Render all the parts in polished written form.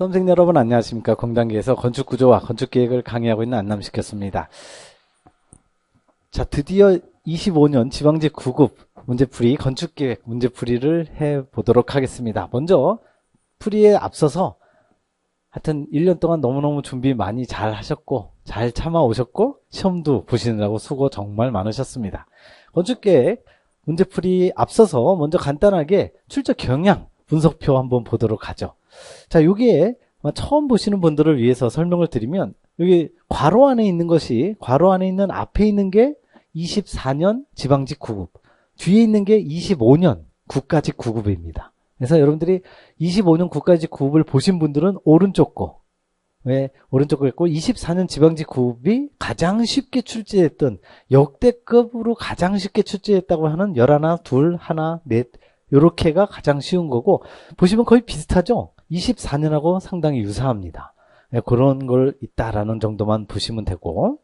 수험생 여러분 안녕하십니까. 공단기에서 건축구조와 건축계획을 강의하고 있는 안남식이었습니다. 자, 드디어 25년 지방직 9급 문제풀이 건축계획 문제풀이를 해보도록 하겠습니다. 먼저 풀이에 앞서서 하여튼 1년 동안 너무너무 준비 많이 잘 하셨고 잘 참아오셨고 시험도 보시느라고 수고 정말 많으셨습니다. 건축계획 문제풀이 앞서서 먼저 간단하게 출제 경향 분석표 한번 보도록 하죠. 자, 여기에 처음 보시는 분들을 위해서 설명을 드리면 여기 괄호 안에 있는 것이 괄호 안에 있는 앞에 있는 게 24년 지방직 9급, 뒤에 있는 게 25년 국가직 9급입니다. 그래서 여러분들이 25년 국가직 9급을 보신 분들은 오른쪽 거, 왜 오른쪽 거 있고 24년 지방직 9급이 가장 쉽게 출제했던 역대급으로 가장 쉽게 출제했다고 하는 11, 2, 1, 넷 요렇게가 가장 쉬운 거고 보시면 거의 비슷하죠. 24년하고 상당히 유사합니다. 네, 그런 걸 있다라는 정도만 보시면 되고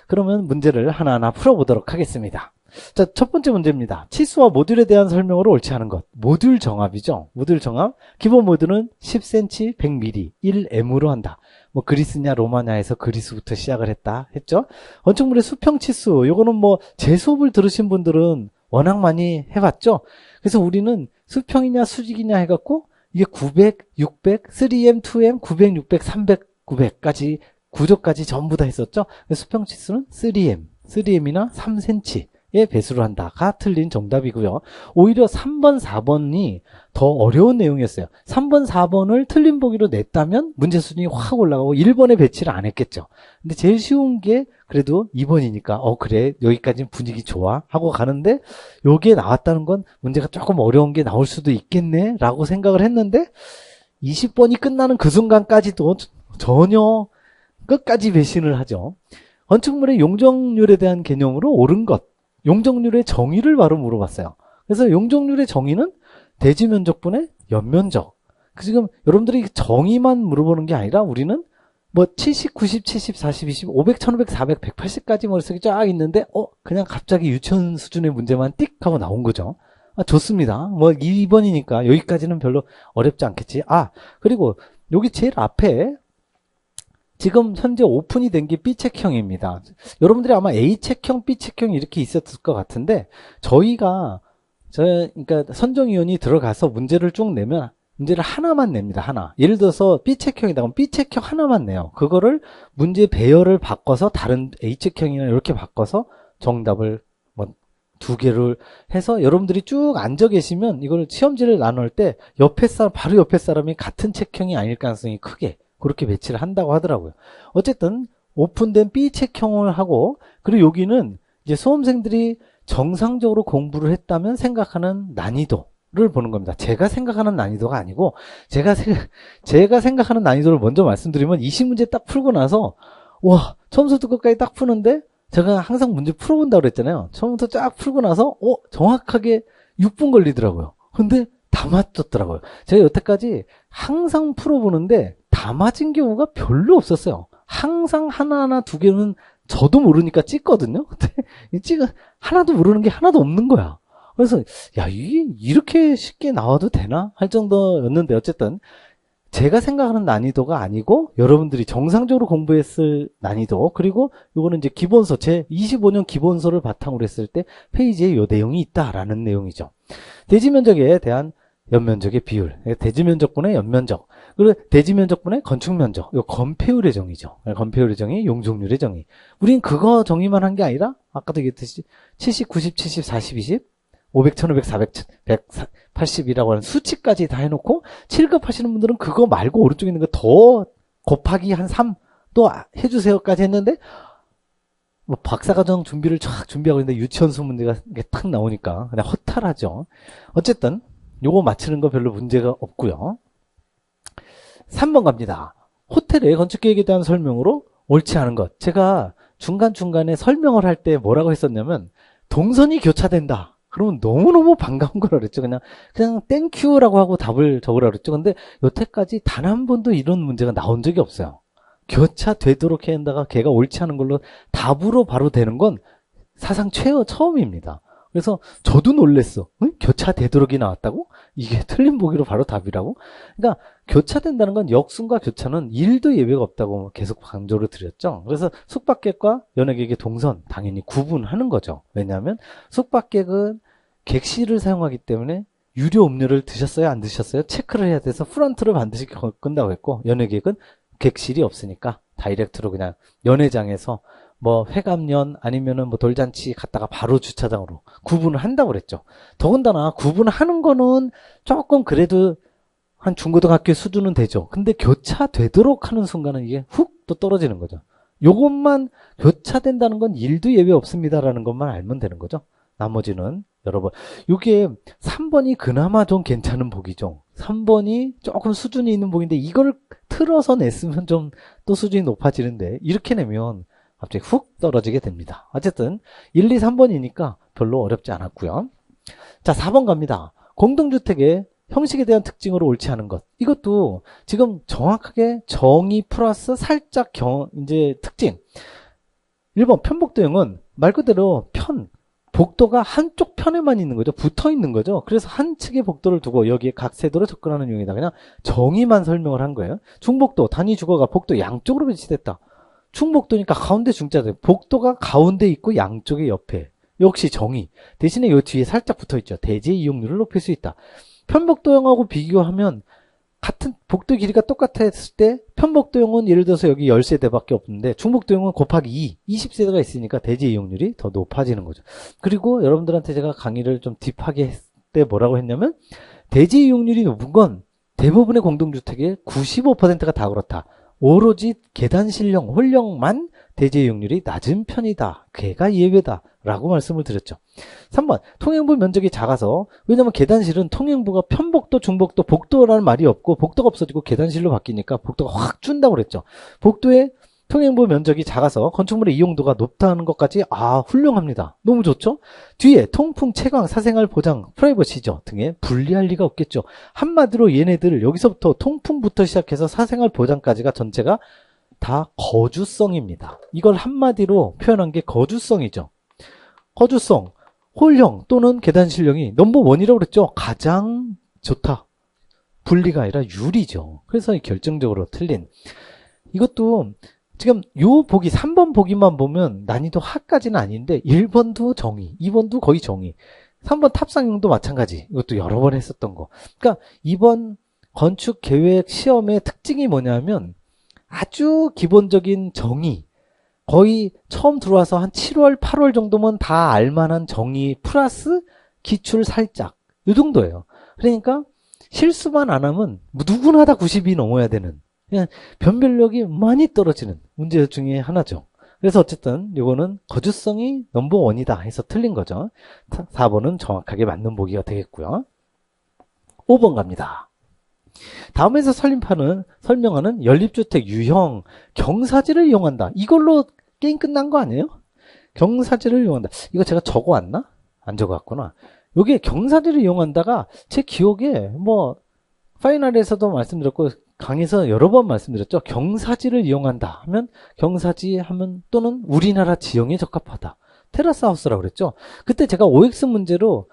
그러면 문제를 하나하나 풀어보도록 하겠습니다. 자, 첫 번째 문제입니다. 치수와 모듈에 대한 설명으로 옳지 않은 것. 모듈 정합이죠. 모듈 정합. 기본 모듈은 10cm, 100mm, 1m으로 한다. 뭐 그리스냐 로마냐에서 그리스부터 시작을 했죠. 건축물의 수평 치수. 요거는 뭐 제 수업을 들으신 분들은 워낙 많이 해봤죠. 그래서 우리는 수평이냐 수직이냐 해갖고 이게 900, 600, 3M, 2M, 900, 600, 300, 900까지 구조까지 전부 다 했었죠. 수평 치수는 3M이나 3cm의 배수를 한다가 틀린 정답이고요. 오히려 3번, 4번이 더 어려운 내용이었어요. 3번, 4번을 틀린 보기로 냈다면 문제 수준이 확 올라가고 1번에 배치를 안 했겠죠. 근데 제일 쉬운 게 그래도 2번이니까 그래 여기까지는 분위기 좋아 하고 가는데 요게 나왔다는 건 문제가 조금 어려운 게 나올 수도 있겠네 라고 생각을 했는데 20번이 끝나는 그 순간까지도 전혀 끝까지 배신을 하죠. 건축물의 용적률에 대한 개념으로 옳은 것, 용적률의 정의를 바로 물어봤어요. 그래서 용적률의 정의는 대지면적분의 연면적. 지금 여러분들이 정의만 물어보는 게 아니라 우리는 뭐 70, 90, 70, 40, 20, 500, 1500, 400, 180까지 머릿속에 쫙 있는데 그냥 갑자기 유치원 수준의 문제만 띡 하고 나온 거죠. 좋습니다. 뭐 2번이니까 여기까지는 별로 어렵지 않겠지. 그리고 여기 제일 앞에 지금 현재 오픈이 된 게 B체형입니다. 여러분들이 아마 A체형, B체형이 이렇게 있었을 것 같은데 그러니까 선정위원이 들어가서 문제를 쭉 내면 문제를 하나만 냅니다. 하나. 예를 들어서 B체형이다 그러면 B체형 하나만 내요. 그거를 문제 배열을 바꿔서 다른 A체형이나 이렇게 바꿔서 정답을 뭐 2개를 해서 여러분들이 쭉 앉아 계시면 이걸 시험지를 나눌 때 바로 옆에 사람이 같은 체형이 아닐 가능성이 크게 그렇게 배치를 한다고 하더라고요. 어쨌든 오픈된 B체형을 하고 그리고 여기는 이제 수험생들이 정상적으로 공부를 했다면 생각하는 난이도를 보는 겁니다. 제가 생각하는 난이도가 아니고 제가 생각하는 난이도를 먼저 말씀드리면 20문제 딱 풀고 나서 와 처음부터 끝까지 딱 푸는데 제가 항상 문제 풀어본다고 그랬잖아요. 처음부터 쫙 풀고 나서 정확하게 6분 걸리더라고요. 근데 다 맞췄더라고요. 제가 여태까지 항상 풀어보는데 다 맞은 경우가 별로 없었어요. 항상 하나하나 2개는 저도 모르니까 찍거든요. 근데 하나도 모르는 게 하나도 없는 거야. 그래서 이게 이렇게 쉽게 나와도 되나 할 정도였는데 어쨌든 제가 생각하는 난이도가 아니고 여러분들이 정상적으로 공부했을 난이도 그리고 요거는 이제 기본서 제 25년 기본서를 바탕으로 했을 때 페이지에 요 내용이 있다라는 내용이죠. 대지면적에 대한 연면적의 비율, 대지면적분의 연면적, 그리고 대지면적분의 건축면적, 요 건폐율의 정의죠. 건폐율의 정의, 용적률의 정의. 우린 그거 정의만 한 게 아니라 아까도 얘기했듯이 70, 90, 70, 40, 20, 500, 1500, 400, 180이라고 하는 수치까지 다 해놓고 7급 하시는 분들은 그거 말고 오른쪽에 있는 거 더 곱하기 한 3 또 해주세요까지 했는데 뭐 박사과정 준비를 쫙 준비하고 있는데 유치원 수 문제가 탁 나오니까 그냥 허탈하죠. 어쨌든 요거 맞히는 거 별로 문제가 없고요. 3번 갑니다. 호텔의 건축계획에 대한 설명으로 옳지 않은 것. 제가 중간중간에 설명을 할 때 뭐라고 했었냐면 동선이 교차된다. 그러면 너무너무 반가운 거라 그랬죠. 그냥 땡큐라고 하고 답을 적으라 그랬죠. 근데 여태까지 단 한 번도 이런 문제가 나온 적이 없어요. 교차되도록 해야 한다가 걔가 옳지 않은 걸로 답으로 바로 되는 건 사상 처음입니다. 그래서 저도 놀랬어. 응? 교차되도록이 나왔다고? 이게 틀린 보기로 바로 답이라고? 그러니까 교차된다는 건 역순과 교차는 1도 예외가 없다고 계속 강조를 드렸죠. 그래서 숙박객과 연회객의 동선 당연히 구분하는 거죠. 왜냐하면 숙박객은 객실을 사용하기 때문에 유료 음료를 드셨어요? 안 드셨어요? 체크를 해야 돼서 프런트를 반드시 끈다고 했고, 연회객은 객실이 없으니까 다이렉트로 그냥 연회장에서 뭐 회감연 아니면은 뭐 돌잔치 갔다가 바로 주차장으로 구분을 한다고 그랬죠. 더군다나 구분하는 거는 조금 그래도 한 중고등학교 수준은 되죠. 근데 교차되도록 하는 순간은 이게 훅 또 떨어지는 거죠. 요것만 교차된다는 건 1도 예외 없습니다라는 것만 알면 되는 거죠. 나머지는 여러분, 이게 3번이 그나마 좀 괜찮은 복이죠. 3번이 조금 수준이 있는 복인데 이걸 틀어서 냈으면 좀 또 수준이 높아지는데 이렇게 내면 갑자기 훅 떨어지게 됩니다. 어쨌든 1, 2, 3번이니까 별로 어렵지 않았고요. 자, 4번 갑니다. 공동주택의 형식에 대한 특징으로 옳지 않은 것. 이것도 지금 정확하게 정의 플러스 살짝 이제 특징. 1번 편복도형은 말 그대로 복도가 한쪽 편에만 있는 거죠. 붙어 있는 거죠. 그래서 한 측의 복도를 두고 여기에 각 세도로 접근하는 용이다. 그냥 정의만 설명을 한 거예요. 중복도, 단위 주거가 복도 양쪽으로 배치됐다. 충복도니까 가운데 중자들. 복도가 가운데 있고 양쪽에 옆에. 역시 정의. 대신에 요 뒤에 살짝 붙어 있죠. 대지의 이용률을 높일 수 있다. 편복도형하고 비교하면 같은 복도 길이가 똑같았을 때 편복도형은 예를 들어서 여기 10세대밖에 없는데 중복도형은 곱하기 20세대가 있으니까 대지 이용률이 더 높아지는 거죠. 그리고 여러분들한테 제가 강의를 좀 딥하게 했을 때 뭐라고 했냐면 대지 이용률이 높은 건 대부분의 공동주택의 95%가 다 그렇다. 오로지 계단실형, 홀형만 대지 이용률이 낮은 편이다. 걔가 예외다. 라고 말씀을 드렸죠. 3번 통행부 면적이 작아서, 왜냐면 계단실은 통행부가 편복도, 중복도, 복도라는 말이 없고 복도가 없어지고 계단실로 바뀌니까 복도가 확 준다고 그랬죠. 복도의 통행부 면적이 작아서 건축물의 이용도가 높다는 것까지 훌륭합니다. 너무 좋죠. 뒤에 통풍, 채광, 사생활 보장, 프라이버시죠 등에 불리할 리가 없겠죠. 한마디로 얘네들 여기서부터 통풍부터 시작해서 사생활 보장까지가 전체가 다 거주성입니다. 이걸 한마디로 표현한 게 거주성이죠. 거주성, 홀형 또는 계단실형이 넘버원이라고 그랬죠. 가장 좋다. 분리가 아니라 유리죠. 그래서 결정적으로 틀린. 이것도 지금 요 보기 3번 보기만 보면 난이도 하까지는 아닌데 1번도 정의, 2번도 거의 정의. 3번 탑상형도 마찬가지. 이것도 여러 번 했었던 거. 그러니까 이번 건축 계획 시험의 특징이 뭐냐면 아주 기본적인 정의, 거의 처음 들어와서 한 7월, 8월 정도면 다 알만한 정의 플러스 기출 살짝 이 정도예요. 그러니까 실수만 안 하면 누구나 다 90이 넘어야 되는, 그냥 변별력이 많이 떨어지는 문제 중에 하나죠. 그래서 어쨌든 이거는 거주성이 넘버원이다 해서 틀린 거죠. 4번은 정확하게 맞는 보기가 되겠고요. 5번 갑니다. 다음에서 설명하는 연립주택 유형 경사지를 이용한다. 이걸로 게임 끝난 거 아니에요? 경사지를 이용한다. 이거 제가 적어왔나? 안 적어왔구나. 요게 경사지를 이용한다가 제 기억에 뭐 파이널에서도 말씀드렸고 강의에서 여러 번 말씀드렸죠. 경사지를 이용한다 하면 경사지 하면 또는 우리나라 지형에 적합하다. 테라스 하우스라고 그랬죠. 그때 제가 OX 문제로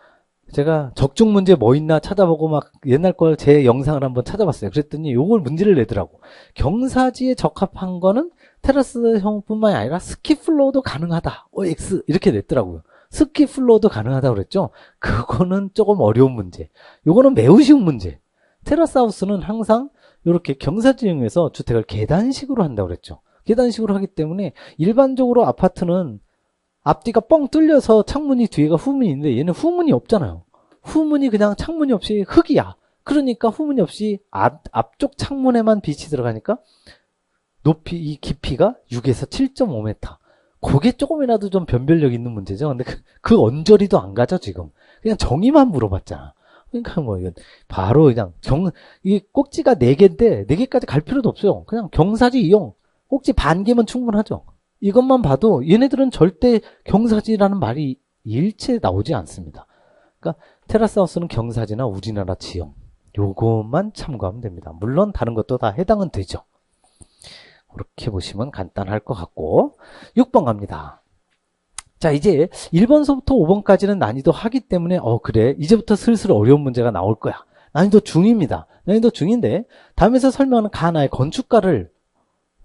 제가 적중 문제 뭐 있나 찾아보고 막 옛날 걸 제 영상을 한번 찾아봤어요. 그랬더니 요걸 문제를 내더라고. 경사지에 적합한 거는 테라스형뿐만이 아니라 스키플로어도 가능하다. OX 이렇게 냈더라고요. 스키플로어도 가능하다고 그랬죠. 그거는 조금 어려운 문제. 요거는 매우 쉬운 문제. 테라스 하우스는 항상 이렇게 경사지형에서 주택을 계단식으로 한다고 그랬죠. 계단식으로 하기 때문에 일반적으로 아파트는 앞뒤가 뻥 뚫려서 창문이 뒤에가 후문이 있는데 얘는 후문이 없잖아요. 후문이 그냥 창문이 없이 흙이야. 그러니까 후문이 없이 앞쪽 창문에만 빛이 들어가니까 이 깊이가 6에서 7.5m. 그게 조금이라도 좀 변별력 있는 문제죠. 근데 그 언저리도 안 가죠, 지금. 그냥 정의만 물어봤잖아. 그러니까 뭐 이건 바로 그냥 이 꼭지가 4개인데 4개까지 갈 필요도 없어요. 그냥 경사지 이용. 꼭지 반 개면 충분하죠. 이것만 봐도 얘네들은 절대 경사지라는 말이 일체 나오지 않습니다. 그러니까 테라스 하우스는 경사지나 우리나라 지형 요것만 참고하면 됩니다. 물론 다른 것도 다 해당은 되죠. 그렇게 보시면 간단할 것 같고 6번 갑니다. 자, 이제 1번서부터 5번까지는 난이도 하기 때문에 그래 이제부터 슬슬 어려운 문제가 나올 거야. 난이도 중입니다. 난이도 중인데 다음에서 설명하는 가나의 건축가를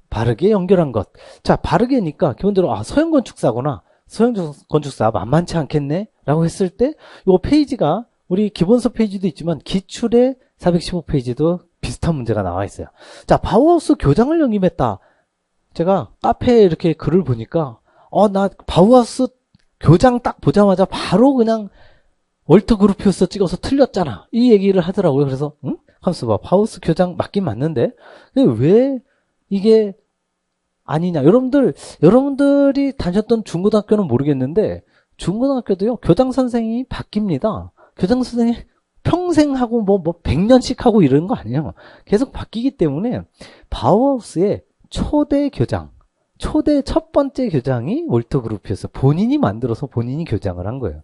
바르게 연결한 것. 자, 바르게니까 기본적으로 서형 건축사구나. 서형 건축사 만만치 않겠네? 라고 했을 때 이 페이지가 우리 기본서 페이지도 있지만 기출의 415페이지도 비슷한 문제가 나와 있어요. 자, 바우하우스 교장을 영입했다. 제가 카페에 이렇게 글을 보니까 나 바우하우스 교장 딱 보자마자 바로 그냥 월터 그루피우스 찍어서 틀렸잖아. 이 얘기를 하더라고요. 그래서 하면서 봐. 바우하우스 교장 맞긴 맞는데 왜 이게 아니냐. 여러분들이 다녔던 중고등학교는 모르겠는데 중고등학교도요. 교장 선생님이 바뀝니다. 교장 선생님 평생 하고 뭐 100년씩 하고 이러는 거 아니에요. 계속 바뀌기 때문에 바우하우스의 초대 교장, 초대 첫 번째 교장이 월터 그루피우스. 본인이 만들어서 본인이 교장을 한 거예요.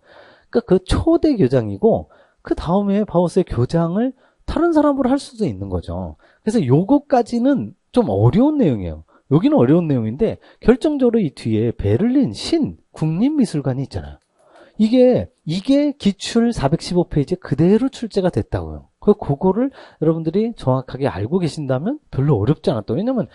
그러니까 그 초대 교장이고 그 다음에 바우하우스의 교장을 다른 사람으로 할 수도 있는 거죠. 그래서 요거까지는 좀 어려운 내용이에요. 여기는 어려운 내용인데 결정적으로 이 뒤에 베를린 신 국립미술관이 있잖아요. 이게 기출 415페이지에 그대로 출제가 됐다고요. 그거를 여러분들이 정확하게 알고 계신다면 별로 어렵지 않았다. 왜냐면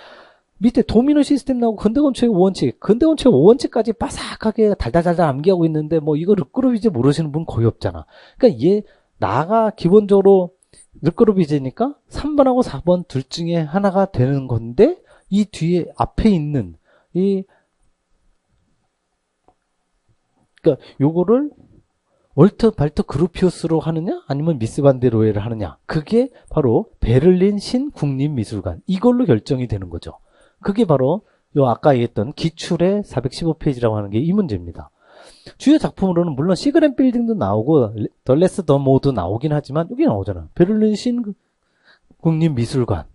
밑에 도미노 시스템 나오고 근대건축의 5원칙, 근대건축의 5원칙까지 바삭하게 달달달달 암기하고 있는데 이거 르꼬르비제 모르시는 분 거의 없잖아. 그러니까 나가 기본적으로 르꼬르비제니까 3번하고 4번 둘 중에 하나가 되는 건데 이 뒤에 앞에 있는 그러니까 요거를 월터 발터 그루피우스로 하느냐 아니면 미스 반데로에를 하느냐 그게 바로 베를린 신국립미술관 이걸로 결정이 되는 거죠. 그게 바로 요 아까 얘기했던 기출의 415페이지라고 하는 게 이 문제입니다. 주요 작품으로는 물론 시그렌 빌딩도 나오고 더 레스 더 모도 나오긴 하지만 여기 나오잖아. 베를린 신국립미술관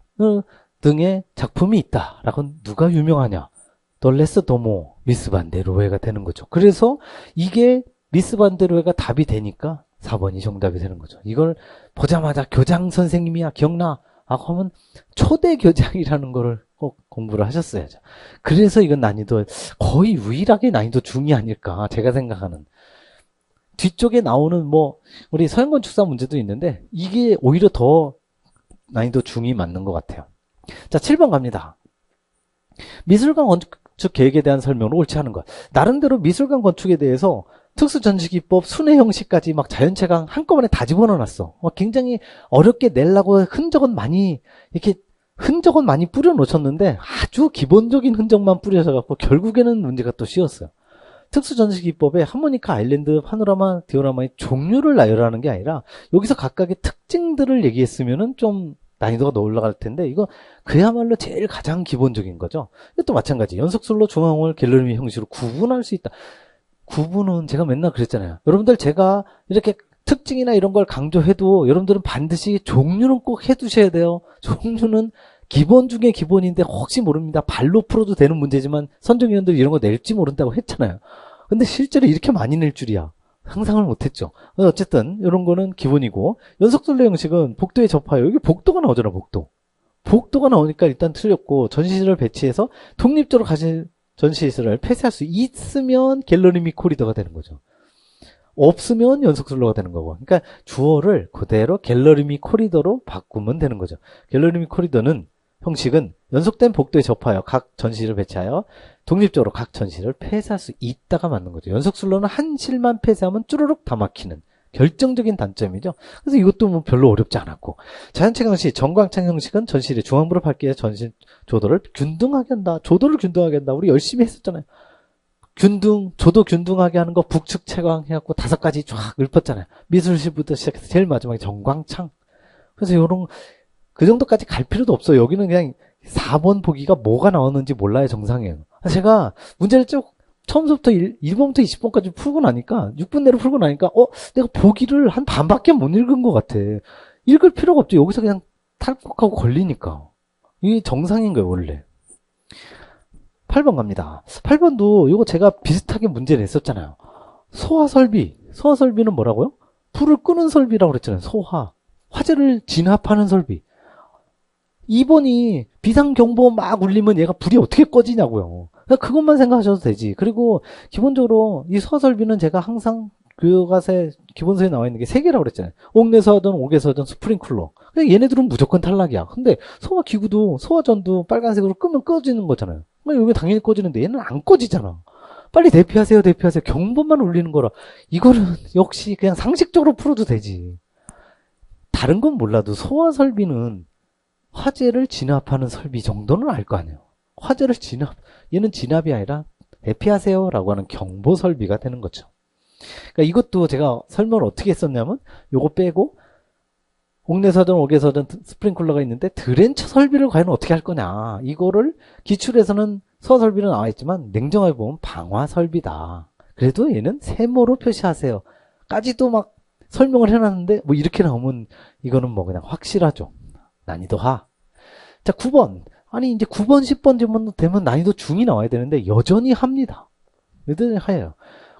등의 작품이 있다라고 누가 유명하냐? 더 레스 더 모 미스 반데로에가 되는 거죠. 그래서 이게 미스 반데로에가 답이 되니까 4번이 정답이 되는 거죠. 이걸 보자마자 교장 선생님이야 기억나? 하면 초대 교장이라는 거를 꼭 공부를 하셨어야죠. 그래서 이건 난이도 거의 유일하게 난이도 중이 아닐까 제가 생각하는. 뒤쪽에 나오는 우리 서양 건축사 문제도 있는데 이게 오히려 더 난이도 중이 맞는 것 같아요. 자, 7번 갑니다. 미술관 건축 계획에 대한 설명을 옳지 않은 것. 나름대로 미술관 건축에 대해서 특수전시기법, 순회 형식까지 막 자연채광 한꺼번에 다 집어넣어놨어. 굉장히 어렵게 내려고 흔적은 많이 뿌려놓으셨는데 아주 기본적인 흔적만 뿌려져갖고 결국에는 문제가 또 쉬웠어요. 특수전시기법에 하모니카 아일랜드, 파노라마, 디오라마의 종류를 나열하는 게 아니라 여기서 각각의 특징들을 얘기했으면은 좀 난이도가 더 올라갈 텐데 이거 그야말로 제일 가장 기본적인 거죠. 이것도 마찬가지. 연속슬로 중앙홀 갤러리 형식으로 구분할 수 있다. 구분은 제가 맨날 그랬잖아요. 여러분들 제가 이렇게 특징이나 이런 걸 강조해도 여러분들은 반드시 종류는 꼭 해두셔야 돼요. 종류는 기본 중에 기본인데 혹시 모릅니다. 발로 풀어도 되는 문제지만 선정위원들이 이런 거 낼지 모른다고 했잖아요. 근데 실제로 이렇게 많이 낼 줄이야. 상상을 못했죠. 어쨌든 이런 거는 기본이고 연속술래 형식은 복도에 접하여 여기 복도가 나오잖아. 복도가 나오니까 일단 틀렸고 전시실을 배치해서 독립적으로 가진 전시실을 폐쇄할 수 있으면 갤러리 및 코리더가 되는 거죠. 없으면 연속술로가 되는 거고. 그러니까 주어를 그대로 갤러리 및 코리더로 바꾸면 되는 거죠. 갤러리 및 코리더는 형식은 연속된 복도에 접하여 각 전시실을 배치하여 독립적으로 각 전시를 폐쇄할 수 있다가 맞는 거죠. 연속술로는 한 실만 폐쇄하면 쭈루룩 다 막히는 결정적인 단점이죠. 그래서 이것도 별로 어렵지 않았고. 자연채광 형식, 전광창 형식은 전시실의 중앙부를 밝게 전시 조도를 균등하게 한다. 조도를 균등하게 한다. 우리 열심히 했었잖아요. 조도 균등하게 하는 거 북측 채광 해갖고 5가지 쫙 읊었잖아요. 미술실부터 시작해서 제일 마지막에 전광창. 그래서 그 정도까지 갈 필요도 없어요. 여기는 그냥 4번 보기가 뭐가 나왔는지 몰라야 정상이에요. 제가 문제를 쭉 처음부터 1번부터 20번까지 풀고 나니까 6분 내로 풀고 나니까 내가 보기를 한 반밖에 못 읽은 것 같아. 읽을 필요가 없죠. 여기서 그냥 탈곡하고 걸리니까. 이게 정상인 거예요 원래. 8번 갑니다. 8번도 이거 제가 비슷하게 문제 냈었잖아요. 소화설비는 뭐라고요? 불을 끄는 설비라고 그랬잖아요. 화재를 진압하는 설비. 2번이 비상경보 막 울리면 얘가 불이 어떻게 꺼지냐고요. 그것만 생각하셔도 되지. 그리고 기본적으로 이 소화설비는 제가 항상 교과서에 기본서에 나와 있는 게 3개라고 그랬잖아요. 옥내서 하든 옥에서 하든 스프링클러. 근데 얘네들은 무조건 탈락이야. 근데 소화기구도 소화전도 빨간색으로 끄면 꺼지는 거잖아요. 여기 당연히 꺼지는데 얘는 안 꺼지잖아. 빨리 대피하세요, 대피하세요. 경보만 울리는 거라. 이거는 역시 그냥 상식적으로 풀어도 되지. 다른 건 몰라도 소화 설비는 화재를 진압하는 설비 정도는 알 거 아니에요. 화재를 얘는 진압이 아니라 대피하세요라고 하는 경보 설비가 되는 거죠. 그러니까 이것도 제가 설명을 어떻게 했었냐면 요거 빼고 옥내서든 옥에서든 스프링클러가 있는데 드렌처 설비를 과연 어떻게 할 거냐. 이거를 기출에서는 소화 설비로 나와 있지만 냉정하게 보면 방화 설비다. 그래도 얘는 세모로 표시하세요. 까지도 막 설명을 해놨는데 뭐 이렇게 나오면 이거는 뭐 그냥 확실하죠. 난이도 하. 자, 9번. 아니 이제 9번 10번 되면 난이도 중이 나와야 되는데 여전히 합니다. 여전히 하예요.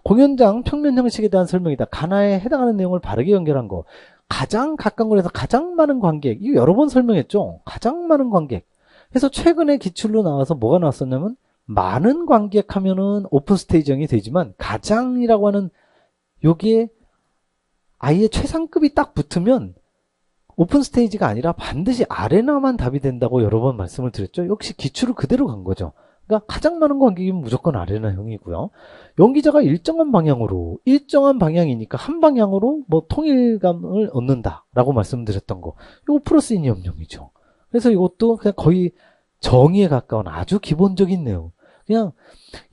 공연장 평면 형식에 대한 설명이다. 가나에 해당하는 내용을 바르게 연결한 거. 가장 가까운 곳에서 가장 많은 관객. 이거 여러 번 설명했죠. 가장 많은 관객. 그래서 최근에 기출로 나와서 뭐가 나왔었냐면 많은 관객 하면은 오픈 스테이지형이 되지만 가장이라고 하는 요게 아예 최상급이 딱 붙으면 오픈 스테이지가 아니라 반드시 아레나만 답이 된다고 여러 번 말씀을 드렸죠. 역시 기출을 그대로 간 거죠. 그러니까 가장 많은 관객이면 무조건 아레나형이고요. 연기자가 일정한 방향이니까 한 방향으로 뭐 통일감을 얻는다라고 말씀드렸던 거. 이거 플러스 이념용이죠. 그래서 이것도 그냥 거의 정의에 가까운 아주 기본적인 내용. 그냥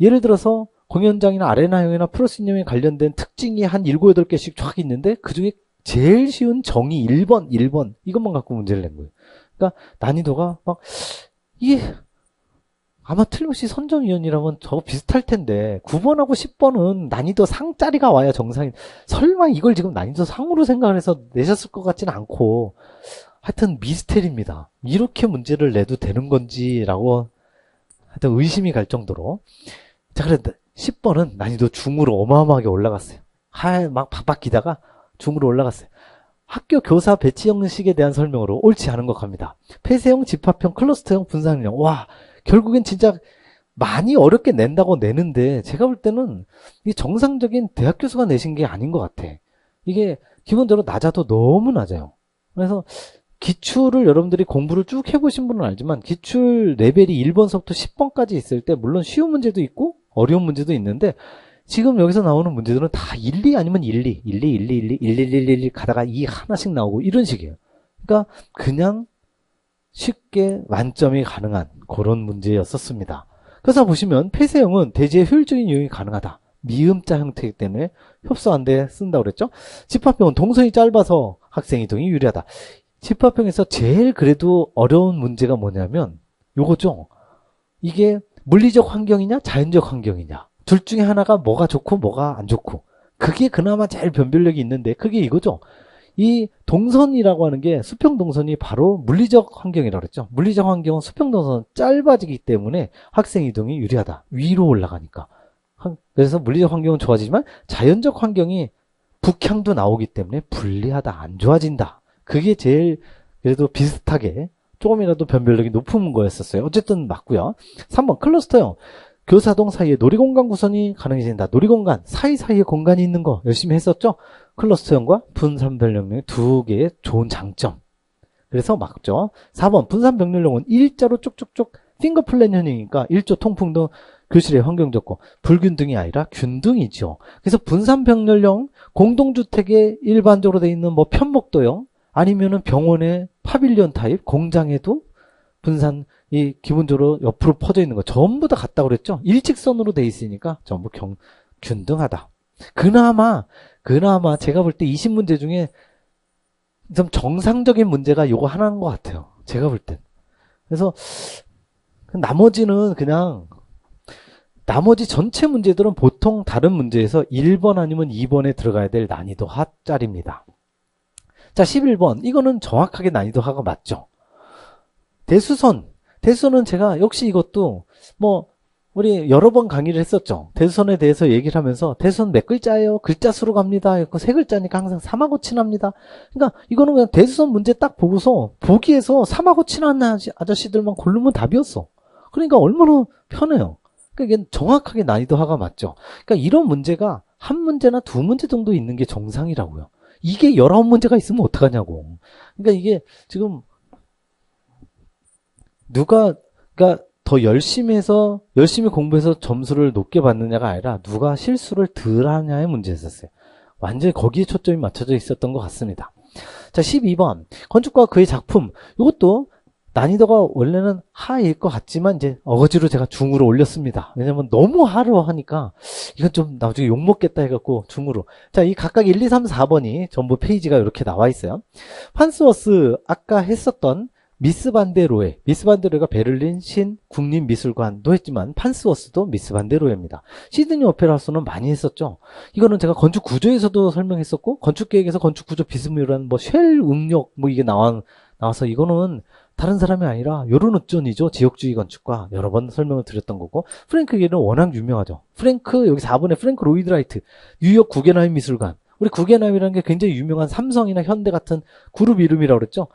예를 들어서 공연장이나 아레나형이나 플러스 이념에 관련된 특징이 한 7, 8개씩 쫙 있는데 그중에 제일 쉬운 정의 1번 이것만 갖고 문제를 낸 거예요. 그러니까 난이도가 막 이게 아마 틀림없이 선정위원이라면 저거 비슷할 텐데 9번하고 10번은 난이도 상짜리가 와야 정상인. 설마 이걸 지금 난이도 상으로 생각을 해서 내셨을 것 같지는 않고 하여튼 미스테리입니다. 이렇게 문제를 내도 되는 건지라고 하여튼 의심이 갈 정도로. 자, 그래 10번은 난이도 중으로 어마어마하게 올라갔어요. 막 바뀌다가 중으로 올라갔어요. 학교 교사 배치 형식에 대한 설명으로 옳지 않은 것 갑니다. 폐쇄형, 집합형, 클러스터형, 분산형. 와, 결국엔 진짜 많이 어렵게 낸다고 내는데 제가 볼 때는 이게 정상적인 대학 교수가 내신 게 아닌 것 같아. 이게 기본적으로 낮아도 너무 낮아요. 그래서 기출을 여러분들이 공부를 쭉 해보신 분은 알지만 기출 레벨이 1번서부터 10번까지 있을 때 물론 쉬운 문제도 있고 어려운 문제도 있는데 지금 여기서 나오는 문제들은 다 1, 2 아니면 1, 2, 1, 2, 1, 2, 1, 2, 1, 1, 1, 1, 1 가다가 2 하나씩 나오고 이런 식이에요. 그러니까 그냥 쉽게 만점이 가능한 그런 문제였었습니다. 그래서 보시면 폐쇄형은 대지의 효율적인 이용이 가능하다. 미음자 형태이기 때문에 협소한데 쓴다고 그랬죠. 집합형은 동선이 짧아서 학생 이동이 유리하다. 집합형에서 제일 그래도 어려운 문제가 뭐냐면 요거죠. 이게 물리적 환경이냐 자연적 환경이냐. 둘 중에 하나가 뭐가 좋고 뭐가 안 좋고. 그게 그나마 제일 변별력이 있는데 그게 이거죠. 이 동선이라고 하는 게 수평 동선이 바로 물리적 환경이라고 그랬죠. 물리적 환경은 수평 동선은 짧아지기 때문에 학생 이동이 유리하다. 위로 올라가니까. 그래서 물리적 환경은 좋아지지만 자연적 환경이 북향도 나오기 때문에 불리하다. 안 좋아진다. 그게 제일 그래도 비슷하게 조금이라도 변별력이 높은 거였었어요. 어쨌든 맞고요. 3번 클러스터형. 교사동 사이에 놀이공간 구성이 가능해진다. 놀이공간 사이사이에 공간이 있는 거 열심히 했었죠. 클러스터형과 분산변력령의 두 개의 좋은 장점. 그래서 맞죠. 4번 분산변력령은 일자로 쭉쭉쭉 핑거플랜 현행이니까 일조 통풍도 교실의 환경 좋고 불균등이 아니라 균등이죠. 그래서 분산변력령 공동주택에 일반적으로 돼 있는 뭐 편목도형 아니면은 병원의 파빌리온 타입 공장에도 분산 이 기본적으로 옆으로 퍼져 있는 거 전부 다 같다고 그랬죠. 일직선으로 돼 있으니까 전부 균등하다. 그나마 제가 볼 때 20문제 중에 좀 정상적인 문제가 요거 하나인 것 같아요. 제가 볼 땐. 그래서 나머지는 그냥 나머지 전체 문제들은 보통 다른 문제에서 1번 아니면 2번에 들어가야 될 난이도 하짜리입니다. 자, 11번. 이거는 정확하게 난이도 하가 맞죠. 대수선은 제가 역시 이것도 뭐 우리 여러 번 강의를 했었죠. 대수선에 대해서 얘기를 하면서 대수선 몇 글자예요? 글자 수로 갑니다. 세 글자니까 항상 삼하고 친합니다. 그러니까 이거는 그냥 대수선 문제 딱 보고서 보기에서 삼하고 친한 아저씨들만 고르면 답이었어. 그러니까 얼마나 편해요. 그러니까 이게 정확하게 난이도 하가 맞죠. 그러니까 이런 문제가 한 문제나 두 문제 정도 있는 게 정상이라고요. 이게 19문제가 있으면 어떡하냐고. 그러니까 이게 지금 그러니까 더 열심히 공부해서 점수를 높게 받느냐가 아니라 누가 실수를 덜 하냐의 문제였었어요. 완전히 거기에 초점이 맞춰져 있었던 것 같습니다. 자, 12번. 건축과 그의 작품. 이것도 난이도가 원래는 하일 것 같지만 이제 어거지로 제가 중으로 올렸습니다. 왜냐면 너무 하로 하니까 이건 좀 나중에 욕먹겠다 해갖고 중으로. 자, 이 각각 1, 2, 3, 4번이 전부 페이지가 이렇게 나와 있어요. 판스워스 아까 했었던 미스 반데로에, 미스 반데로가 베를린 신 국립미술관도 했지만 판스워스도 미스 반데로에입니다. 시드니 오페라 하우스는 많이 했었죠. 이거는 제가 건축 구조에서도 설명했었고 건축 계획에서 건축 구조 비스무리한 뭐 쉘 응력 뭐 이게 나와서 이거는 다른 사람이 아니라 요르누존이죠. 지역주의 건축과 여러 번 설명을 드렸던 거고 프랭크 게리는 워낙 유명하죠. 여기 4번에 프랭크 로이드 라이트 뉴욕 구겐하임 미술관. 우리 구겐하임이라는 게 굉장히 유명한 삼성이나 현대 같은 그룹 이름이라고 그랬죠.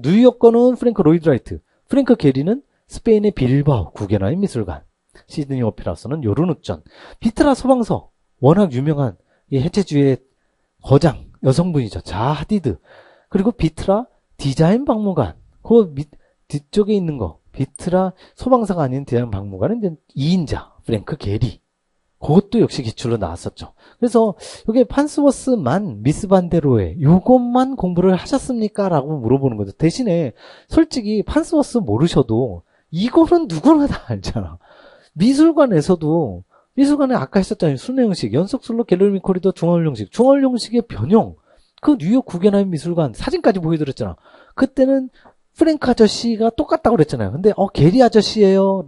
뉴욕 거는 프랭크 로이드 라이트, 프랭크 게리는 스페인의 빌바오 구겐하임 미술관, 시드니 오페라하우스는 요르누존, 비트라 소방서 워낙 유명한 이 해체주의의 거장 여성분이죠. 자하 하디드. 그리고 비트라 디자인 박물관. 그 뒤쪽에 있는 거 비트라 소방사가 아닌 디자인 박물관은 이제 2인자 프랭크 게리. 그것도 역시 기출로 나왔었죠. 그래서 이게 판스워스만 미스 반데로에 요것만 공부를 하셨습니까? 라고 물어보는 거죠. 대신에 솔직히 판스워스 모르셔도 이거는 누구나 다 알잖아. 미술관에 아까 했었잖아요. 순회형식, 연속술로 갤러리 코리도 중얼형식의 변형. 그 뉴욕 구겐하임 미술관 사진까지 보여드렸잖아. 그때는 프랭크 아저씨가 똑같다고 그랬잖아요. 근데 게리 아저씨예요.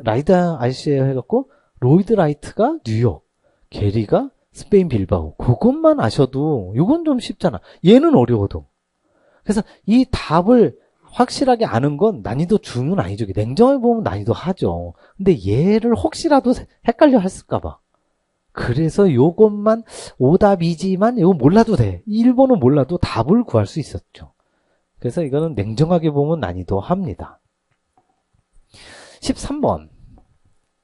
라이드 아저씨예요 해갖고 로이드 라이트가 뉴욕, 게리가 스페인 빌바오. 그것만 아셔도 이건 좀 쉽잖아. 얘는 어려워도. 그래서 이 답을 확실하게 아는 건 난이도 중은 아니죠. 냉정하게 보면 난이도 하죠. 근데 얘를 혹시라도 헷갈려 했을까봐. 그래서 요것만 오답이지만 이거 몰라도 돼. 1번은 몰라도 답을 구할 수 있었죠. 그래서 이거는 냉정하게 보면 난이도 합니다. 13번.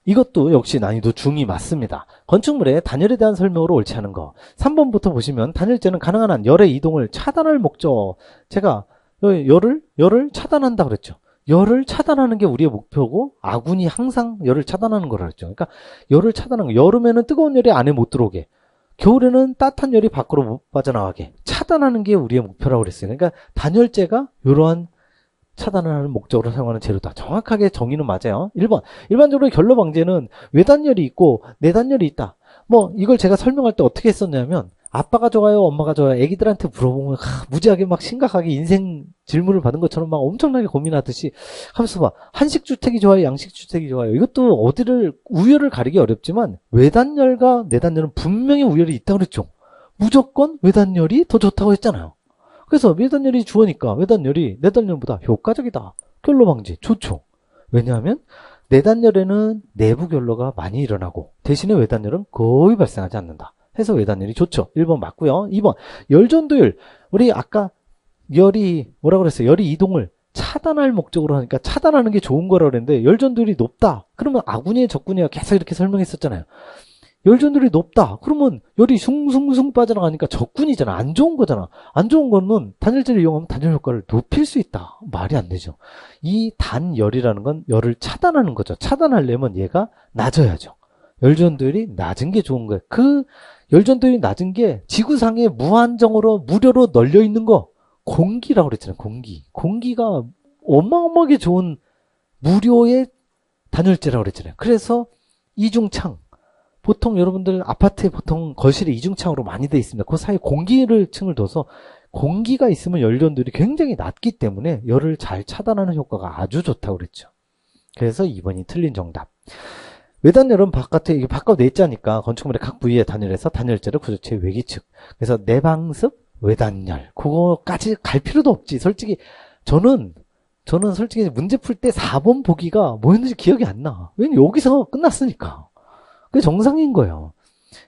이것도 역시 난이도 중이 맞습니다. 건축물의 단열에 대한 설명으로 옳지 않은 거. 3번부터 보시면 단열재는 가능한 한 열의 이동을 차단할 목적. 제가 열을 차단한다 그랬죠. 열을 차단하는 게 우리의 목표고 아군이 항상 열을 차단하는 거라 그랬죠. 그러니까 열을 차단하는 거. 여름에는 뜨거운 열이 안에 못 들어오게. 겨울에는 따뜻한 열이 밖으로 못 빠져나가게. 차단하는 게 우리의 목표라고 그랬어요. 그러니까 단열재가 이러한 차단을 하는 목적으로 사용하는 재료다. 정확하게 정의는 맞아요. 1번. 일반적으로 결로 방지에는 외단열이 있고 내단열이 있다. 이걸 제가 설명할 때 어떻게 했었냐면 아빠가 좋아요, 엄마가 좋아요. 애기들한테 물어보면 무지하게 막 심각하게 인생 질문을 받은 것처럼 막 엄청나게 고민하듯이 하면서 봐. 한식주택이 좋아요, 양식주택이 좋아요. 이것도 우열을 가리기 어렵지만 외단열과 내단열은 분명히 우열이 있다고 그랬죠. 무조건 외단열이 더 좋다고 했잖아요. 그래서 외단열이 주어니까 외단열이 내단열보다 효과적이다. 결로 방지 좋죠. 왜냐하면 내단열에는 내부 결로가 많이 일어나고 대신에 외단열은 거의 발생하지 않는다. 해서 외단열이 좋죠. 1번 맞고요. 2번 열전도율. 우리 아까 열이 뭐라고 그랬어요? 열이 이동을 차단할 목적으로 하니까 차단하는 게 좋은 거라고 그랬는데 열전도율이 높다. 그러면 아군이에요, 적군이에요? 계속 이렇게 설명했었잖아요. 열전도율이 높다. 그러면 열이 숭숭숭 빠져나가니까 적군이잖아. 안 좋은 거잖아. 안 좋은 거는 단열재를 이용하면 단열 효과를 높일 수 있다. 말이 안 되죠. 이 단열이라는 건 열을 차단하는 거죠. 차단하려면 얘가 낮아야죠. 열전도율이 낮은 게 좋은 거예요. 그 열전도율이 낮은 게 지구상에 무료로 널려 있는 거 공기라고 그랬잖아요. 공기가 어마어마하게 좋은 무료의 단열재라고 그랬잖아요. 그래서 이중창. 보통 여러분들 아파트에 보통 거실에 이중창으로 많이 돼 있습니다. 그 사이에 층을 둬서 공기가 있으면 열전도율이 굉장히 낮기 때문에 열을 잘 차단하는 효과가 아주 좋다고 그랬죠. 그래서 2번이 틀린 정답. 외단열은 이게 바깥 내자니까 건축물의 각 부위에 단열해서 단열재를 구조체의 외기측. 그래서 내방습, 외단열. 그거까지 갈 필요도 없지. 솔직히 저는 솔직히 문제 풀 때 4번 보기가 뭐였는지 기억이 안 나. 왜냐면 여기서 끝났으니까. 그게 정상인 거예요.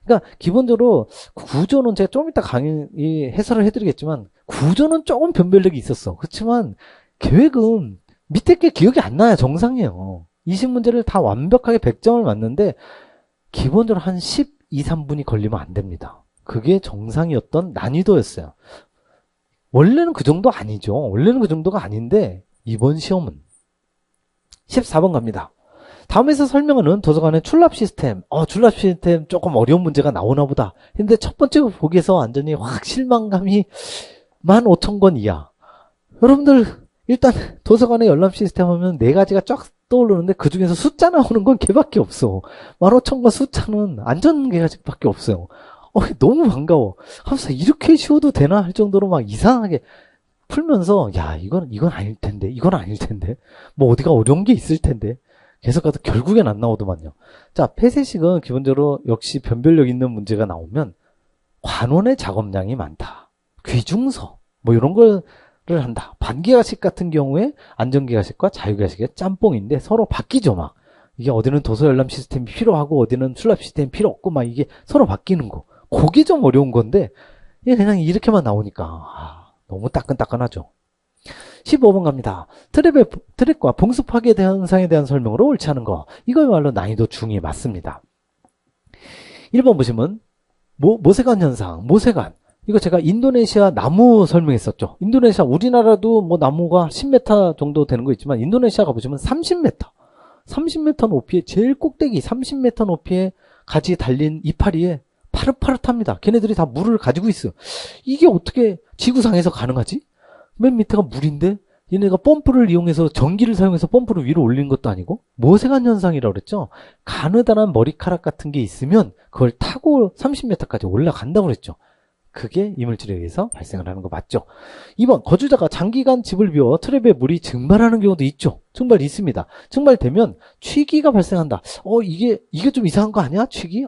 그러니까 기본적으로 구조는 제가 좀 이따 해설을 해드리겠지만 구조는 조금 변별력이 있었어. 그렇지만 계획은 밑에 게 기억이 안 나야 정상이에요. 20문제를 다 완벽하게 100점을 맞는데 기본적으로 한 10, 2, 3분이 걸리면 안 됩니다. 그게 정상이었던 난이도였어요. 원래는 그 정도 아니죠. 원래는 그 정도가 아닌데 이번 시험은 14번 갑니다. 다음에서 설명하는 도서관의 출납 시스템. 출납 시스템 조금 어려운 문제가 나오나 보다. 근데 첫 번째 보기에서 완전히 확 실망감이 15,000권 이하. 여러분들 일단 도서관의 열람 시스템 하면 4가지가 쫙 떠오르는데 그 중에서 숫자 나오는 건 걔밖에 없어. 15,000권 숫자는 안전계가밖에 없어요. 너무 반가워. 하면서 이렇게 쉬워도 되나 할 정도로 막 이상하게 풀면서 야 이건 아닐 텐데 이건 아닐 텐데 뭐 어디가 어려운 게 있을 텐데 계속 가도 결국엔 안 나오더만요. 자, 폐쇄식은 기본적으로 역시 변별력 있는 문제가 나오면 관원의 작업량이 많다. 귀중서 뭐 이런 거를 한다. 반기가식 같은 경우에 안전기가식과 자유기가식의 짬뽕인데 서로 바뀌죠. 막 이게 어디는 도서 열람 시스템이 필요하고 어디는 출납 시스템이 필요 없고 막 이게 서로 바뀌는 거. 그게 좀 어려운 건데 이게 그냥 이렇게만 나오니까 너무 따끈따끈하죠. 15번 갑니다. 트랩과 봉수 파괴 현상에 대한 설명으로 옳지 않은 거. 이거야말로 난이도 중이 맞습니다. 1번 보시면 모세관 현상, 모세관. 이거 제가 인도네시아 나무 설명했었죠. 인도네시아 우리나라도 뭐 나무가 10m 정도 되는 거 있지만 인도네시아 가보시면 30m 높이에 제일 꼭대기 30m 높이에 가지 달린 이파리에 파릇파릇합니다. 걔네들이 다 물을 가지고 있어요. 이게 어떻게 지구상에서 가능하지? 맨 밑에가 물인데 얘네가 펌프를 이용해서 전기를 사용해서 펌프를 위로 올리는 것도 아니고 모세관 현상이라고 그랬죠. 가느다란 머리카락 같은 게 있으면 그걸 타고 30m까지 올라간다고 그랬죠. 그게 이물질에 의해서 발생을 하는 거 맞죠. 2번 거주자가 장기간 집을 비워 트랩에 물이 증발하는 경우도 있죠. 증발이 있습니다. 증발되면 취기가 발생한다. 이게 좀 이상한 거 아니야? 취기?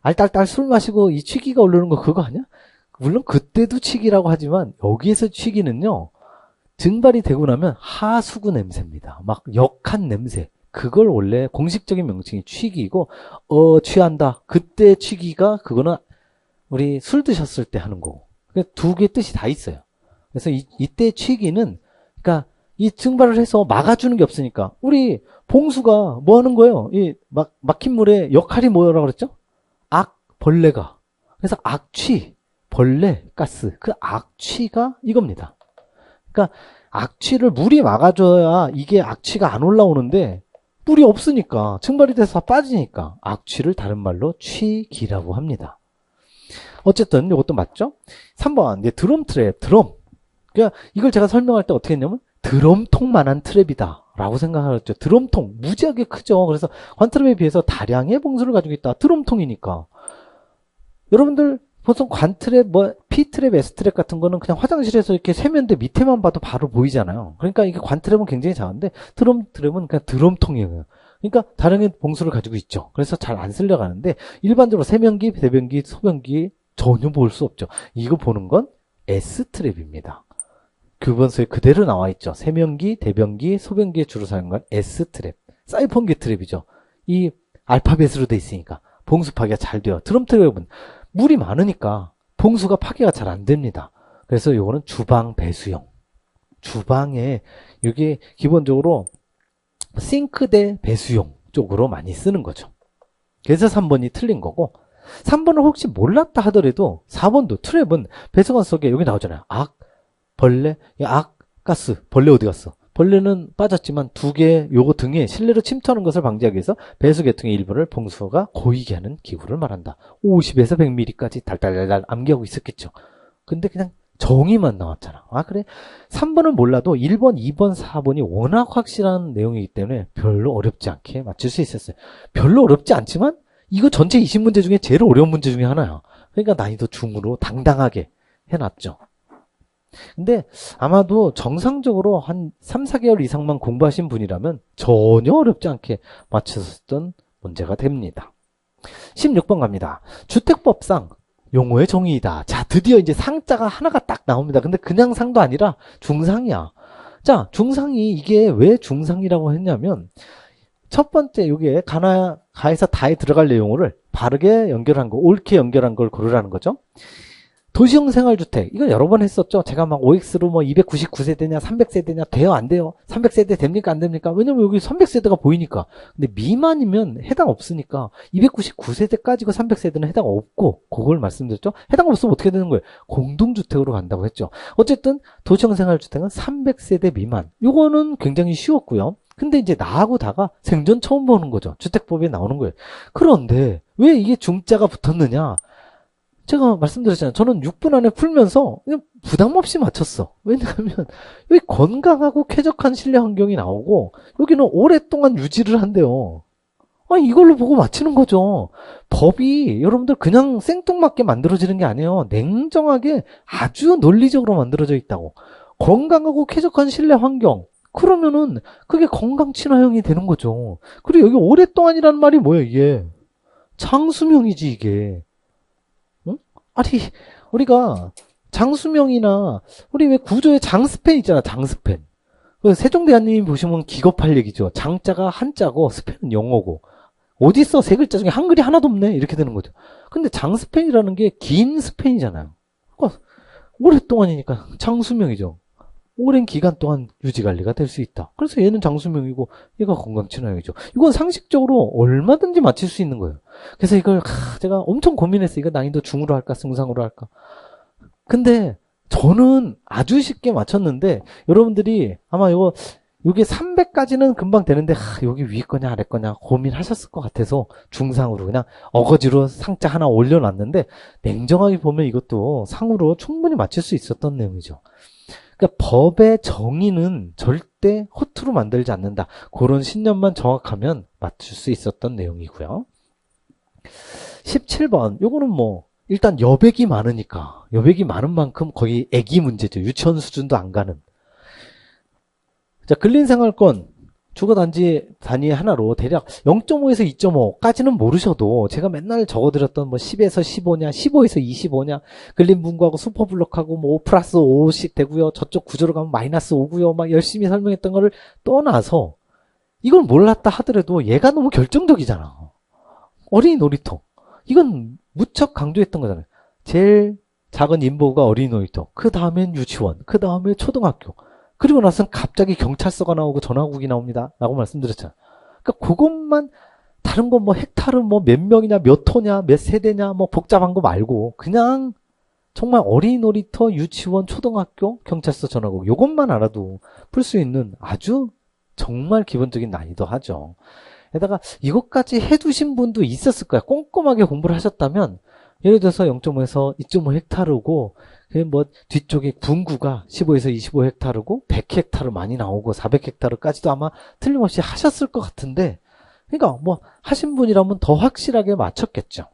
알딸딸 술 마시고 이 취기가 오르는 거 그거 아니야? 물론 그때도 취기라고 하지만 여기에서 취기는요. 증발이 되고 나면 하수구 냄새입니다. 막 역한 냄새. 그걸 원래 공식적인 명칭이 취기이고 취한다. 그때 취기가 그거는 우리 술 드셨을 때 하는 거고. 두 개의 뜻이 다 있어요. 그래서 이때 취기는 그러니까 이 증발을 해서 막아주는 게 없으니까 우리 봉수가 뭐 하는 거예요? 이 막힌 물의 역할이 뭐라고 그랬죠? 벌레가. 그래서 악취, 벌레, 가스. 그 악취가 이겁니다. 그러니까 악취를 물이 막아줘야 이게 악취가 안 올라오는데 물이 없으니까 증발이 돼서 빠지니까 악취를 다른 말로 취기라고 합니다. 어쨌든 이것도 맞죠? 3번 이제 드럼 트랩, 드럼. 그러니까 이걸 제가 설명할 때 어떻게 했냐면 드럼통만한 트랩이다 라고 생각하셨죠. 드럼통 무지하게 크죠. 그래서 관트랩에 비해서 다량의 봉수를 가지고 있다. 드럼통이니까. 여러분들 보통 관트랩, P트랩, S트랩 같은 거는 그냥 화장실에서 이렇게 세면대 밑에만 봐도 바로 보이잖아요. 그러니까 이게 관트랩은 굉장히 작은데 드럼 트랩은 그냥 드럼통이에요. 그러니까 다량의 봉수를 가지고 있죠. 그래서 잘 안 쓸려 가는데 일반적으로 세면기, 대변기, 소변기 전혀 볼 수 없죠. 이거 보는 건 S트랩입니다. 교본서에 그대로 나와 있죠. 세면기, 대변기, 소변기에 주로 사용한 S트랩. 사이폰기 트랩이죠. 이 알파벳으로 돼 있으니까 봉수 파괴가 잘 돼요. 드럼 트랩은 물이 많으니까 봉수가 파괴가 잘 안 됩니다. 그래서 요거는 주방 배수용. 주방에 이게 기본적으로 싱크대 배수용 쪽으로 많이 쓰는 거죠. 그래서 3번이 틀린 거고 3번을 혹시 몰랐다 하더라도 4번도 트랩은 배수관 속에 여기 나오잖아요. 벌레, 가스. 벌레 어디 갔어? 벌레는 빠졌지만 두 개 요거 등에 실내로 침투하는 것을 방지하기 위해서 배수 계통의 일부를 봉수가 고이게 하는 기구를 말한다. 50에서 100mm까지 달달달달 암기하고 있었겠죠. 근데 그냥 정의만 나왔잖아. 그래? 3번은 몰라도 1번, 2번, 4번이 워낙 확실한 내용이기 때문에 별로 어렵지 않게 맞출 수 있었어요. 별로 어렵지 않지만 이거 전체 20문제 중에 제일 어려운 문제 중에 하나야. 그러니까 난이도 중으로 당당하게 해놨죠. 근데 아마도 정상적으로 한 3, 4개월 이상만 공부하신 분이라면 전혀 어렵지 않게 맞췄던 문제가 됩니다. 16번 갑니다. 주택법상 용어의 정의이다. 자, 드디어 이제 상자가 하나가 딱 나옵니다. 근데 그냥 상도 아니라 중상이야. 자, 중상이 이게 왜 중상이라고 했냐면 첫 번째 요게 가에서 다에 들어갈 내용을 바르게 연결한 거, 옳게 연결한 걸 고르라는 거죠. 도시형 생활주택, 이거 여러 번 했었죠. 제가 막 OX로 뭐 299세대냐, 300세대냐, 돼요, 안 돼요? 300세대 됩니까, 안 됩니까? 왜냐면 여기 300세대가 보이니까. 근데 미만이면 해당 없으니까 299세대까지고 300세대는 해당 없고, 그걸 말씀드렸죠. 해당 없으면 어떻게 되는 거예요? 공동주택으로 간다고 했죠. 어쨌든 도시형 생활주택은 300세대 미만. 요거는 굉장히 쉬웠고요. 근데 이제 나하고 다가 생전 처음 보는 거죠. 주택법에 나오는 거예요. 그런데 왜 이게 중자가 붙었느냐? 제가 말씀드렸잖아요. 저는 6분 안에 풀면서 그냥 부담 없이 맞췄어. 왜냐하면 여기 건강하고 쾌적한 실내 환경이 나오고 여기는 오랫동안 유지를 한대요. 아니 이걸로 보고 맞히는 거죠. 법이 여러분들 그냥 생뚱맞게 만들어지는 게 아니에요. 냉정하게 아주 논리적으로 만들어져 있다고. 건강하고 쾌적한 실내 환경. 그러면은 그게 건강 친화형이 되는 거죠. 그리고 여기 오랫동안이라는 말이 뭐예요, 이게? 장수명이지, 이게. 아니, 우리가 장수명이나, 우리 왜 구조에 장스펜 있잖아, 장스펜. 세종대왕님이 보시면 기겁할 얘기죠. 장자가 한자고, 스펜은 영어고. 어딨어? 세 글자 중에 한글이 하나도 없네? 이렇게 되는 거죠. 근데 장스펜이라는 게 긴 스펜이잖아요. 그러니까 오랫동안이니까 장수명이죠. 오랜 기간 동안 유지관리가 될 수 있다. 그래서 얘는 장수명이고, 얘가 건강친화형이죠. 이건 상식적으로 얼마든지 맞출 수 있는 거예요. 그래서 이걸 제가 엄청 고민했어요. 이거 난이도 중으로 할까 승상으로 할까. 근데 저는 아주 쉽게 맞췄는데 여러분들이 아마 요게 300까지는 금방 되는데 여기 위 거냐 아래 거냐 고민하셨을 것 같아서 중상으로 그냥 어거지로 상자 하나 올려놨는데 냉정하게 보면 이것도 상으로 충분히 맞출 수 있었던 내용이죠. 그러니까 법의 정의는 절대 허투루 만들지 않는다. 그런 신념만 정확하면 맞출 수 있었던 내용이고요. 17번 요거는 뭐 일단 여백이 많으니까 여백이 많은 만큼 거의 애기 문제죠. 유치원 수준도 안 가는. 자, 근린생활권 주거단지 단위 하나로 대략 0.5에서 2.5까지는 모르셔도 제가 맨날 적어드렸던 뭐 10에서 15냐 15에서 25냐 근린분구하고 슈퍼블록하고 뭐 5 플러스 5씩 되고요. 저쪽 구조로 가면 마이너스 5고요. 막 열심히 설명했던 거를 떠나서 이걸 몰랐다 하더라도 얘가 너무 결정적이잖아. 어린이 놀이터. 이건 무척 강조했던 거잖아요. 제일 작은 인보가 어린이 놀이터. 그 다음엔 유치원. 그 다음에 초등학교. 그리고 나서는 갑자기 경찰서가 나오고 전화국이 나옵니다. 라고 말씀드렸잖아요. 그러니까 그것만 다른 건 뭐 헥타르 뭐 몇 명이냐 몇 호냐 몇 세대냐 뭐 복잡한 거 말고 그냥 정말 어린이 놀이터, 유치원, 초등학교, 경찰서 전화국 요것만 알아도 풀 수 있는 아주 정말 기본적인 난이도 하죠. 게다가 이것까지 해두신 분도 있었을 거야. 꼼꼼하게 공부를 하셨다면 예를 들어서 0.5에서 2.5 헥타르고 뭐 뒤쪽에 분구가 15에서 25 헥타르고 100 헥타르 많이 나오고 400 헥타르까지도 아마 틀림없이 하셨을 것 같은데 그러니까 뭐 하신 분이라면 더 확실하게 맞췄겠죠.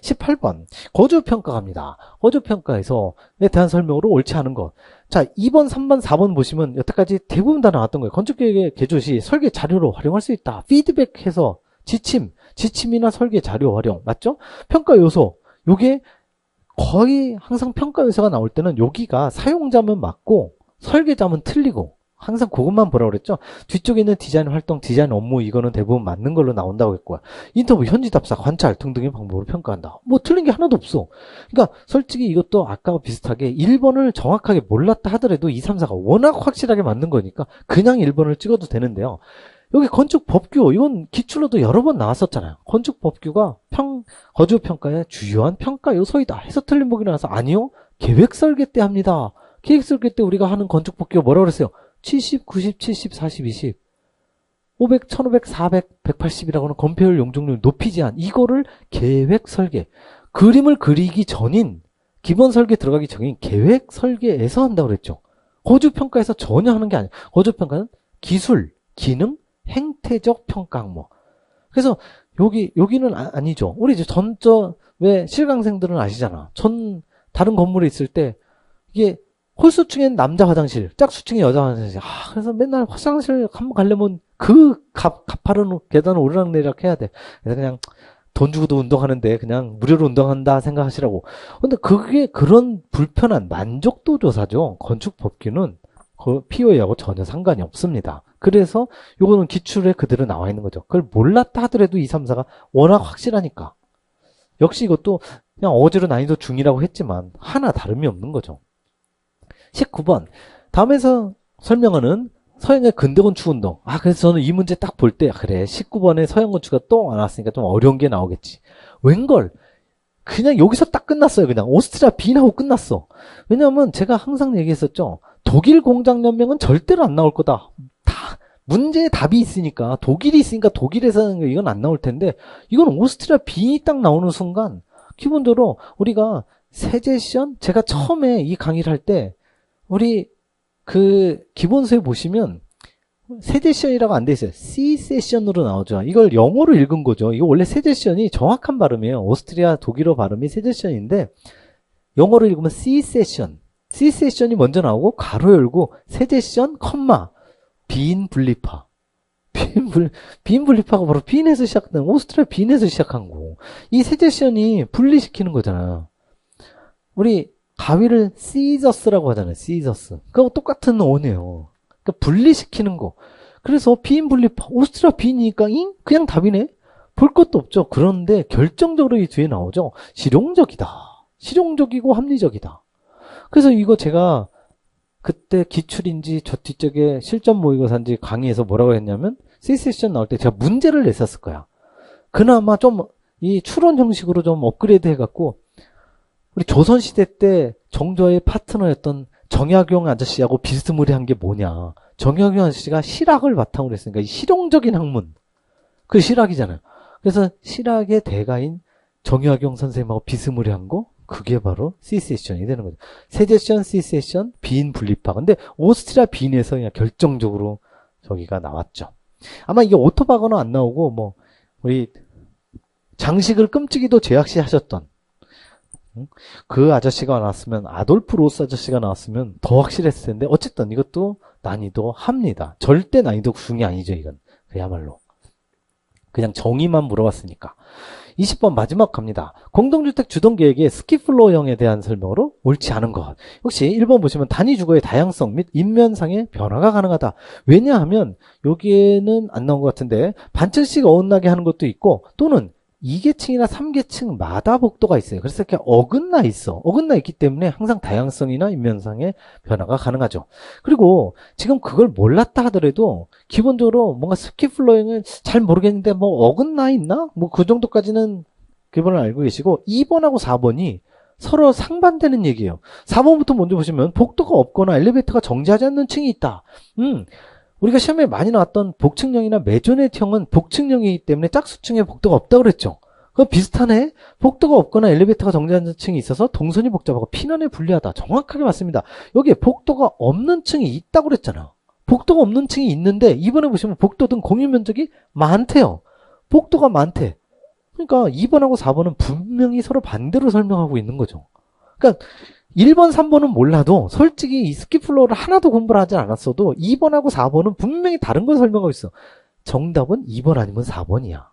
18번 거주평가 갑니다. 거주평가에서 대한 설명으로 옳지 않은 것. 자, 2번, 3번, 4번 보시면 여태까지 대부분 다 나왔던 거예요. 건축계획의 개조 시 설계 자료로 활용할 수 있다. 피드백해서 지침이나 설계 자료 활용. 맞죠? 평가 요소. 요게 거의 항상 평가 요소가 나올 때는 여기가 사용자면 맞고 설계자면 틀리고 항상 그것만 보라고 그랬죠. 뒤쪽에 있는 디자인 활동, 디자인 업무 이거는 대부분 맞는 걸로 나온다고 했고요. 인터뷰, 현지 답사, 관찰 등등의 방법으로 평가한다. 뭐 틀린 게 하나도 없어. 그러니까 솔직히 이것도 아까와 비슷하게 1번을 정확하게 몰랐다 하더라도 2, 3, 4가 워낙 확실하게 맞는 거니까 그냥 1번을 찍어도 되는데요. 여기 건축법규 이건 기출로도 여러 번 나왔었잖아요. 건축법규가 거주평가의 주요한 평가 요소이다 해서 틀린 보기 나와서 아니요. 계획설계 때 합니다. 계획설계 때 우리가 하는 건축법규가 뭐라고 그랬어요? 70, 90, 70, 40, 20 500, 1500, 400, 180이라고는 건폐율, 용적률, 높이 제한 이거를 계획설계 그림을 그리기 전인 기본 설계 들어가기 전인 계획설계에서 한다고 그랬죠. 거주평가에서 전혀 하는 게 아니에요. 거주평가는 기술, 기능, 행태적 평가 항목. 그래서 여기는 아니죠. 우리 이제 왜 실강생들은 아시잖아. 다른 건물에 있을 때 이게 홀수층엔 남자 화장실, 짝수층에 여자 화장실. 그래서 맨날 화장실 한번 가려면 그 가파른 계단을 오르락내리락 해야 돼. 그래서 그냥 돈 주고도 운동하는데 그냥 무료로 운동한다 생각하시라고. 근데 그게 그런 불편한 만족도 조사죠. 건축법규는 POA하고 전혀 상관이 없습니다. 그래서 요거는 기출에 그대로 나와 있는 거죠. 그걸 몰랐다 하더라도 2, 3, 4가 워낙 확실하니까. 역시 이것도 그냥 어거지로 난이도 중이라고 했지만 하나 다름이 없는 거죠. 19번 다음에서 설명하는 서양의 근대건축 운동. 그래서 저는 이 문제 딱 볼 때 그래 19번에 서양 건축가 또 안 왔으니까 좀 어려운 게 나오겠지. 웬걸 그냥 여기서 딱 끝났어요. 그냥 오스트리아 빈하고 끝났어. 왜냐하면 제가 항상 얘기했었죠. 독일 공장연맹은 절대로 안 나올 거다. 문제에 답이 있으니까 독일이 있으니까 독일에서는 이건 안 나올 텐데 이건 오스트리아 빈이 딱 나오는 순간 기본적으로 우리가 세제시언 제가 처음에 이 강의를 할 때 우리 그 기본서에 보시면 세제시언이라고 안 돼 있어요. C세시언으로 나오죠. 이걸 영어로 읽은 거죠. 이거 원래 세제시언이 정확한 발음이에요. 오스트리아 독일어 발음이 세제시언인데 영어로 읽으면 C세시언. C세시언이 먼저 나오고 가로 열고 세제시언 컴마 빈 분리파. 빈 분리파가 바로 빈에서 시작된 오스트리아 빈에서 시작한 거. 이 세제시언이 분리시키는 거잖아요. 우리 가위를 시저스라고 하잖아요. 시저스. 그거 똑같은 원이에요. 그러니까 분리시키는 거. 그래서 빈 분리파. 오스트리아 빈이니까 그냥 답이네. 볼 것도 없죠. 그런데 결정적으로 이 뒤에 나오죠. 실용적이다. 실용적이고 합리적이다. 그래서 이거 제가 그때 기출인지 저 뒤쪽에 실전 모의고사인지 강의에서 뭐라고 했냐면 C세션 나올 때 제가 문제를 냈었을 거야. 그나마 좀 이 추론 형식으로 좀 업그레이드 해갖고 우리 조선시대 때 정조의 파트너였던 정약용 아저씨하고 비스무리한 게 뭐냐. 정약용 아저씨가 실학을 바탕으로 했으니까 이 실용적인 학문. 그 실학이잖아요. 그래서 실학의 대가인 정약용 선생님하고 비스무리한 거 그게 바로 C세션이 되는 거죠. 세제션, C세션, 빈 분리파. 근데 오스트리아 빈에서 그냥 결정적으로 저기가 나왔죠. 아마 이게 오토바거는 안 나오고 뭐 우리 장식을 끔찍이도 제약시 하셨던 그 아저씨가 나왔으면 아돌프 로스 아저씨가 나왔으면 더 확실했을 텐데 어쨌든 이것도 난이도 합니다. 절대 난이도 중이 아니죠. 이건 그야말로 그냥 정의만 물어봤으니까. 20번 마지막 갑니다. 공동주택 주동계획의 스키플로어형에 대한 설명으로 옳지 않은 것. 혹시 1번 보시면 단위주거의 다양성 및 인면상의 변화가 가능하다. 왜냐하면 여기에는 안 나온 것 같은데 반층씩 어긋나게 하는 것도 있고 또는 2계층이나 3계층마다 복도가 있어요. 그래서 이렇게 어긋나 있어. 어긋나 있기 때문에 항상 다양성이나 인면상의 변화가 가능하죠. 그리고 지금 그걸 몰랐다 하더라도 기본적으로 뭔가 스키플로잉은 잘 모르겠는데 뭐 어긋나 있나? 뭐 그 정도까지는 기본을 알고 계시고 2번하고 4번이 서로 상반되는 얘기예요. 4번부터 먼저 보시면 복도가 없거나 엘리베이터가 정지하지 않는 층이 있다. 우리가 시험에 많이 나왔던 복층형이나 메조넷형은 복층형이기 때문에 짝수층에 복도가 없다고 그랬죠. 그거 비슷하네. 복도가 없거나 엘리베이터가 정지하는 층이 있어서 동선이 복잡하고 피난에 불리하다. 정확하게 맞습니다. 여기에 복도가 없는 층이 있다고 그랬잖아. 복도가 없는 층이 있는데 이번에 보시면 복도 등 공유 면적이 많대요. 복도가 많대. 그러니까 2번하고 4번은 분명히 서로 반대로 설명하고 있는 거죠. 그러니까 1번, 3번은 몰라도 솔직히 이 스키플로어를 하나도 공부를 하지 않았어도 2번하고 4번은 분명히 다른 걸 설명하고 있어. 정답은 2번 아니면 4번이야.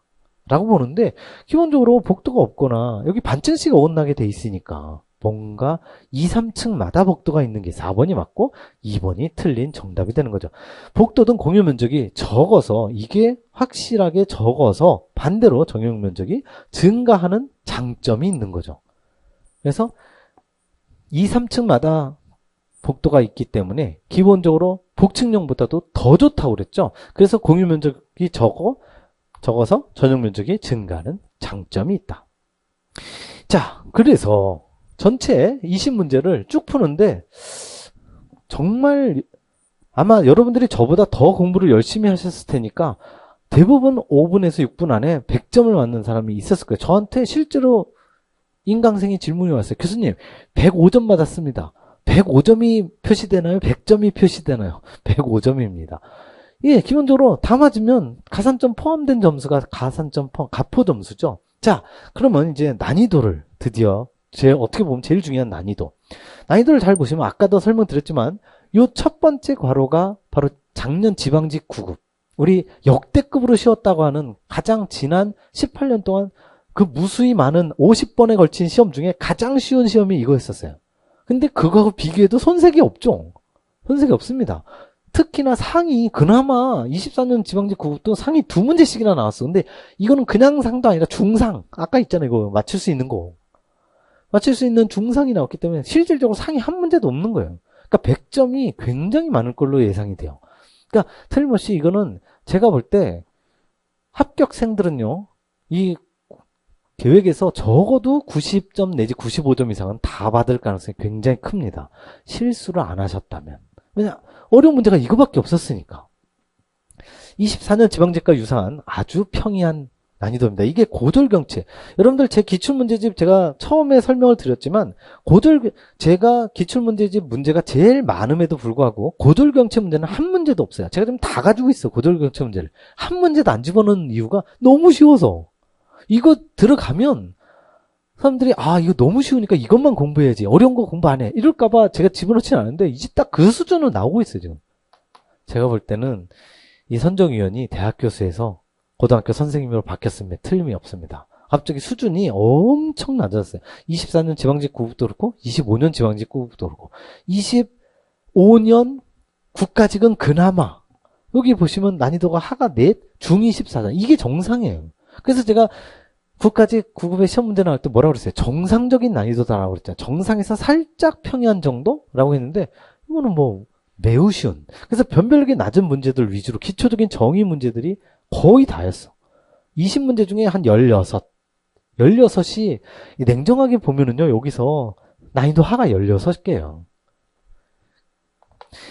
라고 보는데 기본적으로 복도가 없거나 여기 반층씩 어긋나게 돼 있으니까 뭔가 2, 3층마다 복도가 있는 게 4번이 맞고 2번이 틀린 정답이 되는 거죠. 복도 등 공유 면적이 적어서 이게 확실하게 적어서 반대로 정용 면적이 증가하는 장점이 있는 거죠. 그래서 2, 3층마다 복도가 있기 때문에 기본적으로 복층형보다도 더 좋다고 그랬죠. 그래서 공유 면적이 적어서 전용 면적이 증가하는 장점이 있다. 자, 그래서 전체 20문제를 쭉 푸는데 정말 아마 여러분들이 저보다 더 공부를 열심히 하셨을 테니까 대부분 5분에서 6분 안에 100점을 맞는 사람이 있었을 거예요. 저한테 실제로 인강생이 질문이 왔어요. 교수님, 105점 받았습니다. 105점이 표시되나요? 100점이 표시되나요? 105점입니다. 예, 기본적으로 다 맞으면 가산점 포함된 점수가 가산점 포함, 가포 점수죠. 자, 그러면 이제 난이도를 드디어 어떻게 보면 제일 중요한 난이도. 난이도를 잘 보시면 아까도 설명드렸지만 요 첫 번째 괄호가 바로 작년 지방직 9급. 우리 역대급으로 쉬웠다고 하는 가장 지난 18년 동안 그 무수히 많은 50번에 걸친 시험 중에 가장 쉬운 시험이 이거였었어요. 근데 그거하고 비교해도 손색이 없죠. 손색이 없습니다. 특히나 상이 그나마 24년 지방직 9급도 상이 2문제씩이나 나왔어. 근데 이거는 그냥 상도 아니라 중상. 아까 있잖아요. 이거 맞출 수 있는 거. 맞출 수 있는 중상이 나왔기 때문에 실질적으로 상이 한 문제도 없는 거예요. 그러니까 100점이 굉장히 많을 걸로 예상이 돼요. 그러니까 틀림없이 이거는 제가 볼 때 합격생들은요. 이 계획에서 적어도 90점 내지 95점 이상은 다 받을 가능성이 굉장히 큽니다. 실수를 안 하셨다면. 왜냐 어려운 문제가 이거밖에 없었으니까. 24년 지방직과 유사한 아주 평이한 난이도입니다. 이게 고졸경채. 여러분들 제 기출문제집 제가 처음에 설명을 드렸지만 제가 기출문제집 문제가 제일 많음에도 불구하고 고졸경채 문제는 한 문제도 없어요. 제가 지금 다 가지고 있어. 고졸경채 문제를. 한 문제도 안 집어넣은 이유가 너무 쉬워서. 이거 들어가면 사람들이 이거 너무 쉬우니까 이것만 공부해야지. 어려운 거 공부 안 해. 이럴까봐 제가 집어넣지는 않은데 이제 딱 그 수준으로 나오고 있어요. 지금. 제가 볼 때는 이 선정위원이 대학 교수에서 고등학교 선생님으로 바뀌었으면 틀림이 없습니다. 갑자기 수준이 엄청 낮아졌어요. 24년 지방직 9급도 그렇고 25년 지방직 9급도 그렇고 25년 국가직은 그나마 여기 보시면 난이도가 하가 넷, 중이 14잖아요. 이게 정상이에요. 그래서 제가 국가직 9급의 시험 문제 나올 때 뭐라고 그랬어요? 정상적인 난이도다라고 그랬잖아요. 정상에서 살짝 평이한 정도라고 했는데 이거는 뭐 매우 쉬운. 그래서 변별력이 낮은 문제들 위주로 기초적인 정의 문제들이 거의 다였어. 20문제 중에 한 16이 냉정하게 보면은요. 여기서 난이도 하가 16개예요.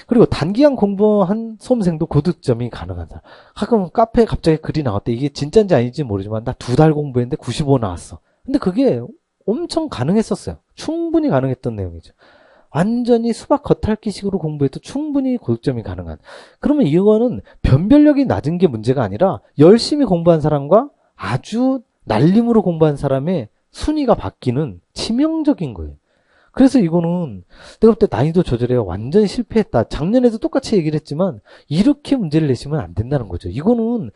그리고 단기간 공부한 수험생도 고득점이 가능한 사람. 가끔 카페에 갑자기 글이 나왔대. 이게 진짜인지 아닌지 모르지만 나 2달 공부했는데 95 나왔어. 근데 그게 엄청 가능했었어요. 충분히 가능했던 내용이죠. 완전히 수박 겉핥기식으로 공부해도 충분히 고득점이 가능한. 그러면 이거는 변별력이 낮은 게 문제가 아니라 열심히 공부한 사람과 아주 날림으로 공부한 사람의 순위가 바뀌는 치명적인 거예요. 그래서 이거는 내가 볼 때 난이도 조절에 완전히 실패했다. 작년에도 똑같이 얘기를 했지만 이렇게 문제를 내시면 안 된다는 거죠. 이거는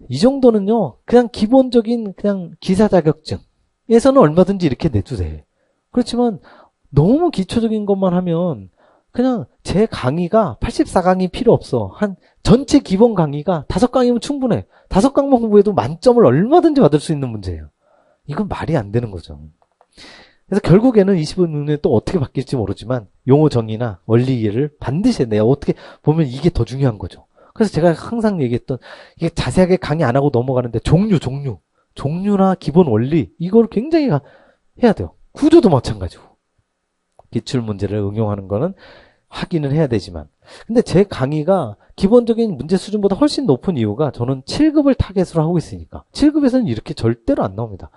이 정도는요. 그냥 기본적인 그냥 기사 자격증에서는 얼마든지 이렇게 내도 돼. 그렇지만 너무 기초적인 것만 하면 그냥 제 강의가 84강이 필요 없어. 한 전체 기본 강의가 5강이면 충분해. 5강만 공부해도 만점을 얼마든지 받을 수 있는 문제예요. 이건 말이 안 되는 거죠. 그래서 결국에는 25년에 또 어떻게 바뀔지 모르지만 용어 정의나 원리 이해를 반드시 해야 돼요. 어떻게 보면 이게 더 중요한 거죠. 그래서 제가 항상 얘기했던 이게 자세하게 강의 안 하고 넘어가는데 종류나 기본 원리 이걸 굉장히 해야 돼요. 구조도 마찬가지고. 기출 문제를 응용하는 거는 하기는 해야 되지만 근데 제 강의가 기본적인 문제 수준보다 훨씬 높은 이유가 저는 7급을 타겟으로 하고 있으니까 7급에서는 이렇게 절대로 안 나옵니다.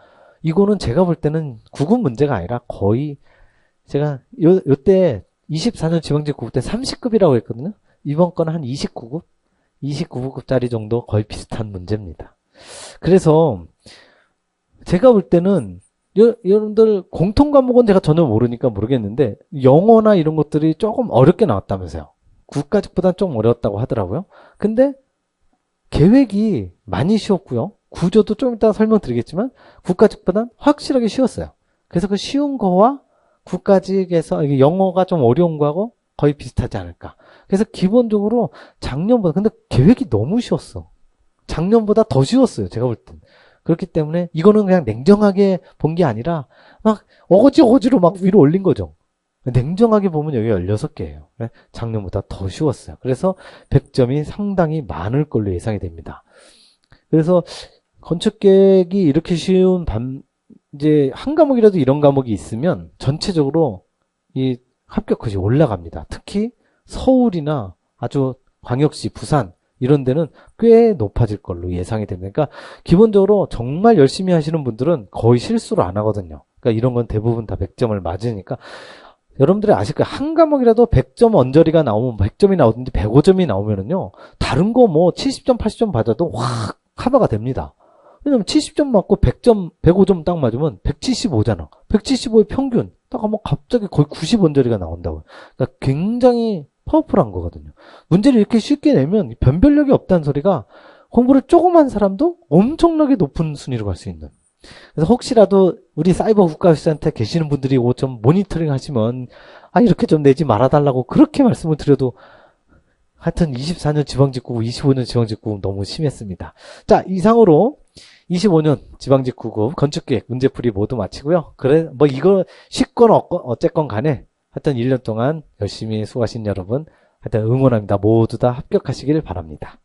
이거는 제가 볼 때는 9급 문제가 아니라 거의 제가 요때 24년 지방직 9급 때 30급이라고 했거든요. 이번 거는 한 29급짜리 정도 거의 비슷한 문제입니다. 그래서 제가 볼 때는 여러분들 공통 과목은 제가 전혀 모르니까 모르겠는데 영어나 이런 것들이 조금 어렵게 나왔다면서요. 국가직보다는 좀 어려웠다고 하더라고요. 근데 계획이 많이 쉬웠고요. 구조도 좀 이따 설명드리겠지만 국가직보다는 확실하게 쉬웠어요. 그래서 그 쉬운 거와 국가직에서 영어가 좀 어려운 거하고 거의 비슷하지 않을까. 그래서 기본적으로 작년보다 근데 계획이 너무 쉬웠어. 작년보다 더 쉬웠어요. 제가 볼 땐. 그렇기 때문에 이거는 그냥 냉정하게 본 게 아니라 막 어거지로 막 위로 올린 거죠. 냉정하게 보면 여기 16개예요. 작년보다 더 쉬웠어요. 그래서 100점이 상당히 많을 걸로 예상이 됩니다. 그래서 건축계획이 이렇게 쉬운 이제 한 과목이라도 이런 과목이 있으면 전체적으로 이 합격컷이 올라갑니다. 특히 서울이나 아주 광역시, 부산 이런 데는 꽤 높아질 걸로 예상이 됩니다. 그러니까 기본적으로 정말 열심히 하시는 분들은 거의 실수를 안 하거든요. 그러니까 이런 건 대부분 다 100점을 맞으니까 여러분들이 아실 거예요. 한 과목이라도 100점 언저리가 나오면 100점이 나오든지 105점이 나오면은요. 다른 거 뭐 70점, 80점 받아도 확 커버가 됩니다. 왜냐면 70점 맞고 100점, 105점 딱 맞으면 175잖아. 175의 평균. 딱 하면 갑자기 거의 90 언저리가 나온다고요. 그러니까 굉장히 파워풀한 거거든요. 문제를 이렇게 쉽게 내면 변별력이 없다는 소리가 공부를 조금 한 사람도 엄청나게 높은 순위로 갈 수 있는. 그래서 혹시라도 우리 사이버 국가시설센터에 계시는 분들이 이거 좀 모니터링 하시면 이렇게 좀 내지 말아달라고 그렇게 말씀을 드려도 하여튼 24년 지방직구급, 25년 지방직구급 너무 심했습니다. 자, 이상으로 25년 지방직구급 건축계획 문제풀이 모두 마치고요. 그래, 뭐 이거 쉽건 어쨌건 간에 하여튼 1년 동안 열심히 수고하신 여러분 하여튼 응원합니다. 모두 다 합격하시길 바랍니다.